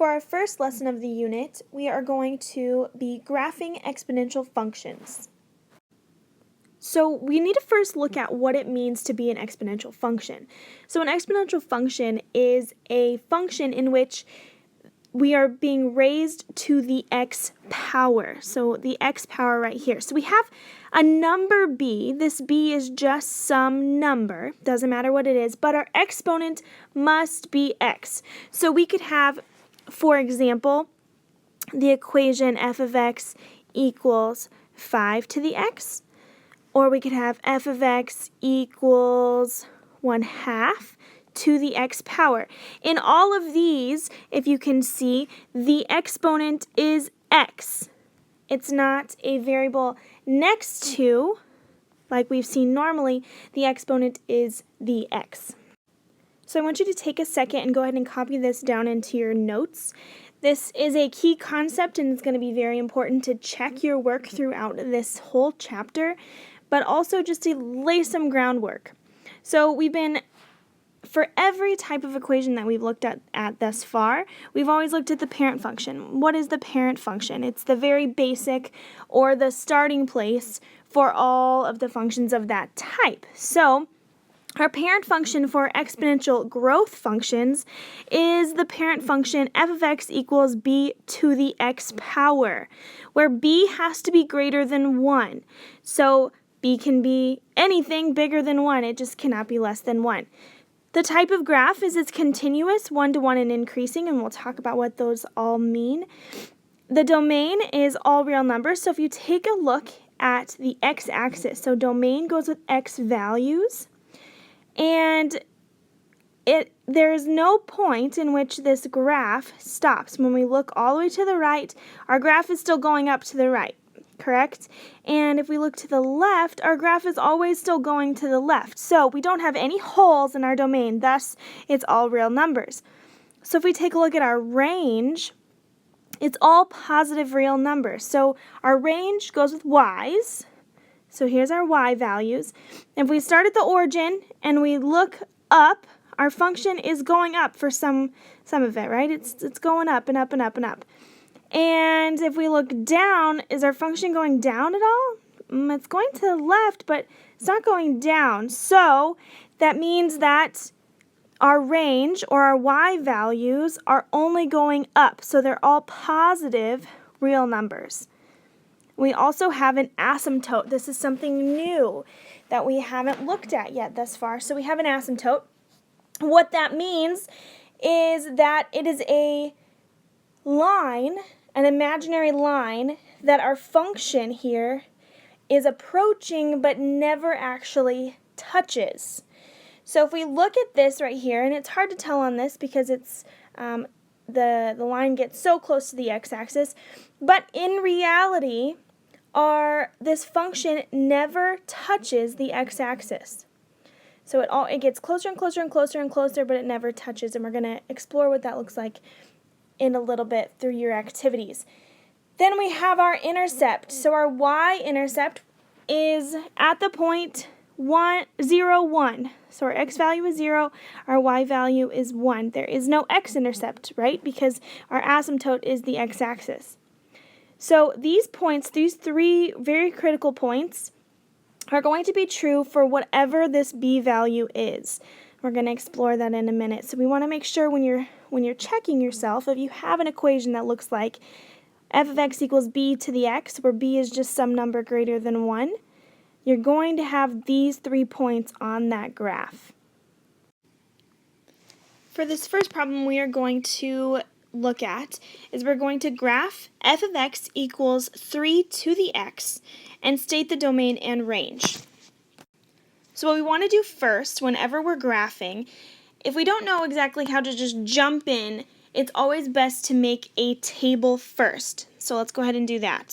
For our first lesson of the unit, we are going to be graphing exponential functions. So we need to first look at what it means to be an exponential function. So an exponential function is a function in which we are being raised to the x power. So the x power right here. So we have a number b. This b is just some number. Doesn't matter what it is. But our exponent must be x. So we could have, for example, the equation f of x equals 5 to the x. Or we could have f of x equals 1/2 to the x power. In all of these, if you can see, the exponent is x. It's not a variable next to, like we've seen normally, the exponent is the x. So I want you to take a second and go ahead and copy this down into your notes. This is a key concept and it's going to be very important to check your work throughout this whole chapter, but also just to lay some groundwork. So for every type of equation that we've looked at thus far, we've always looked at the parent function. What is the parent function? It's the very basic or the starting place for all of the functions of that type. So our parent function for exponential growth functions is the parent function f of x equals b to the x power, where b has to be greater than 1. So b can be anything bigger than 1. It just cannot be less than 1. The type of graph is it's continuous, 1-to-1 and increasing, and we'll talk about what those all mean. The domain is all real numbers, so if you take a look at the x-axis, so domain goes with x values, and there is no point in which this graph stops. When we look all the way to the right, our graph is still going up to the right. Correct? And if we look to the left, our graph is always still going to the left. So we don't have any holes in our domain, thus it's all real numbers. So if we take a look at our range, it's all positive real numbers. So our range goes with y's. So here's our y values. If we start at the origin and we look up, our function is going up for some of it, right? It's going up and up and up and up. And if we look down, is our function going down at all? It's going to the left, but it's not going down. So that means that our range or our y values are only going up. So they're all positive real numbers. We also have an asymptote. This is something new that we haven't looked at yet thus far. So we have an asymptote. What that means is that it is a line, an imaginary line, that our function here is approaching but never actually touches. So if we look at this right here, and it's hard to tell on this because it's the line gets so close to the x-axis, but in reality, this function never touches the x-axis. So it gets closer and closer and closer and closer, but it never touches, and we're going to explore what that looks like in a little bit through your activities. Then we have our intercept. So our y-intercept is at the point 0, 1. So our x value is 0, our y value is 1. There is no x-intercept, right? Because our asymptote is the x-axis. So these points, these three very critical points, are going to be true for whatever this b value is. We're going to explore that in a minute. So we want to make sure when you're checking yourself, if you have an equation that looks like f of x equals b to the x, where b is just some number greater than 1, you're going to have these 3 points on that graph. For this first problem we are going to look at is we're going to graph f of x equals 3 to the x and state the domain and range. So what we want to do first, whenever we're graphing, if we don't know exactly how to just jump in, it's always best to make a table first. So let's go ahead and do that.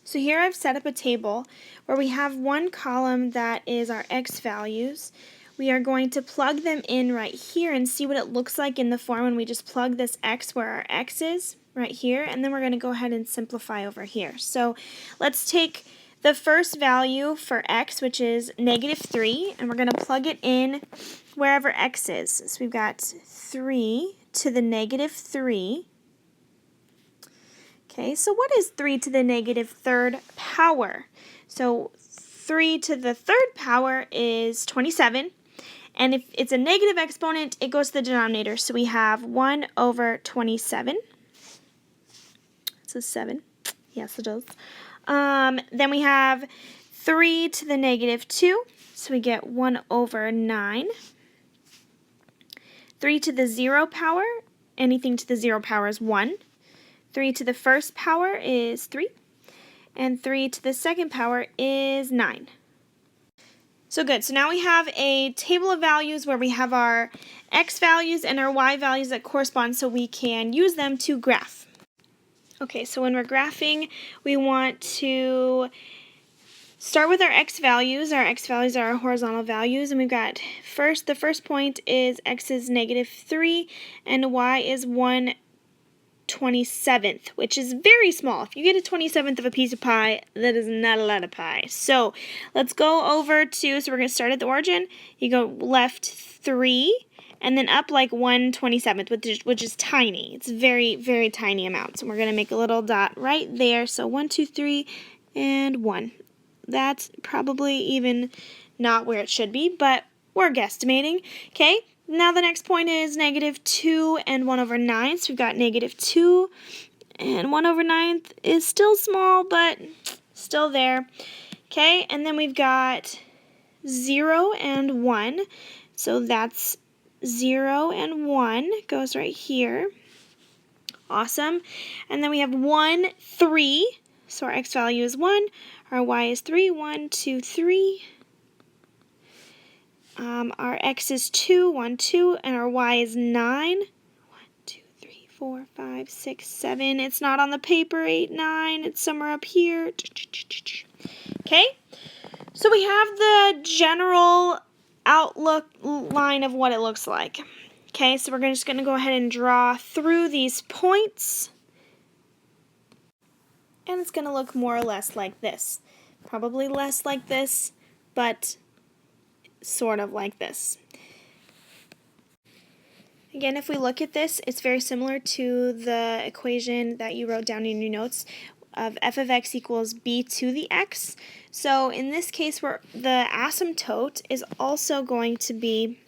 So here I've set up a table where we have one column that is our x values. We are going to plug them in right here and see what it looks like in the form when we just plug this x where our x is right here, and then we're going to go ahead and simplify over here. So let's take the first value for x, which is -3, and we're going to plug it in wherever x is. So we've got 3 to the -3, Okay, so what is 3 to the negative third power? So 3 to the third power is 27. And if it's a negative exponent, it goes to the denominator. So we have 1 over 27. It's a 7. Yes, it does. Then we have 3 to the negative 2. So we get 1 over 9. 3 to the 0 power, anything to the 0 power is 1. 3 to the first power is 3. And 3 to the second power is 9. So good. So now we have a table of values where we have our x values and our y values that correspond, so we can use them to graph. Okay, so when we're graphing, we want to start with our x values. Our x values are our horizontal values, and we've got the first point is x is negative 3 and y is 1/27th, which is very small. If you get a 27th of a piece of pie, that is not a lot of pie. So let's go over to, so we're going to start at the origin. You go left 3, and then up like 1/27th, which is tiny. It's very, very tiny amounts. And we're going to make a little dot right there. So 1, 2, 3, and 1. That's probably even not where it should be, but we're guesstimating. Okay. Now the next point is negative 2 and 1 over 9. So we've got negative 2 and 1 over 9 is still small, but still there. Okay, and then we've got 0 and 1. So that's 0 and 1 goes right here. Awesome. And then we have 1, 3. So our x value is 1. Our y is 3. 1, 2, 3. Our x is 2, 1, 2, and our y is 9. 1, 2, 3, 4, 5, 6, 7. It's not on the paper, 8, 9. It's somewhere up here. Okay, so we have the general outlook line of what it looks like. Okay, so we're just going to go ahead and draw through these points. And it's going to look more or less like this. Probably less like this, but sort of like this. Again, if we look at this, it's very similar to the equation that you wrote down in your notes of f of x equals b to the x. So in this case, the asymptote is also going to be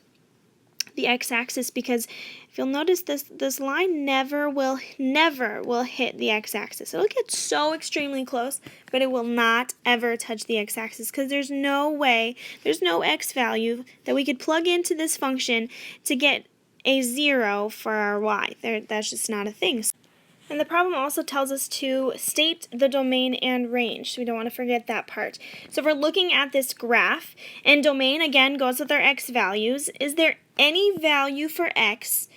the x-axis, because if you'll notice, this line never will hit the x-axis. It'll get so extremely close, but it will not ever touch the x-axis, because there's no way, there's no x value that we could plug into this function to get a 0 for our y. That's just not a thing. And the problem also tells us to state the domain and range, so we don't want to forget that part. So if we're looking at this graph, and domain again goes with our x values, is there any value for x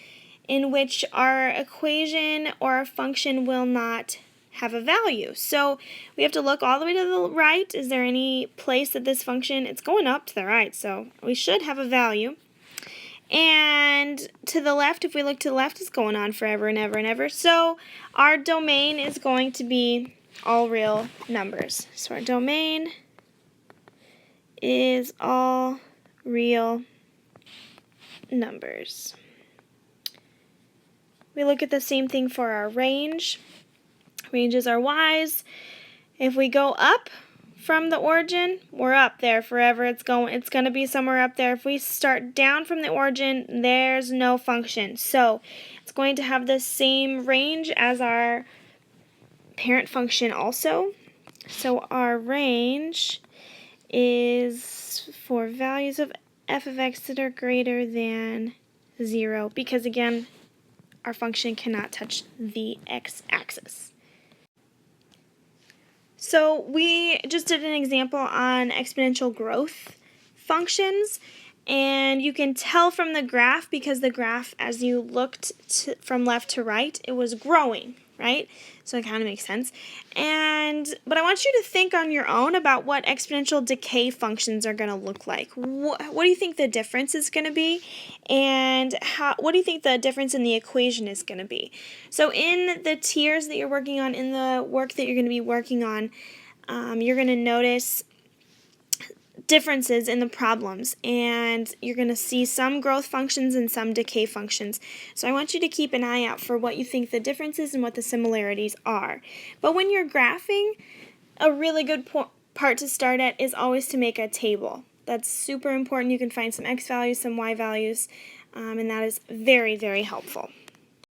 in which our equation or our function will not have a value? So we have to look all the way to the right. Is there any place that this function, it's going up to the right, so we should have a value. And to the left, if we look to the left, it's going on forever and ever and ever. So our domain is going to be all real numbers. So our domain is all real numbers. We look at the same thing for our range. Range is our y's. If we go up from the origin, we're up there forever. It's going to be somewhere up there. If we start down from the origin, there's no function. So it's going to have the same range as our parent function also. So our range is for values of f of x that are greater than 0, because again, our function cannot touch the x-axis. So we just did an example on exponential growth functions, and you can tell from the graph, because the graph, as you looked from left to right, it was growing, right? So it kind of makes sense. But I want you to think on your own about what exponential decay functions are going to look like. What do you think the difference is going to be? And what do you think the difference in the equation is going to be? So in the tiers that you're working on, in the work that you're going to be working on, you're going to notice differences in the problems, and you're going to see some growth functions and some decay functions. So I want you to keep an eye out for what you think the differences and what the similarities are. But when you're graphing, a really good part to start at is always to make a table. That's super important. You can find some x values, some y values, and that is very, very helpful.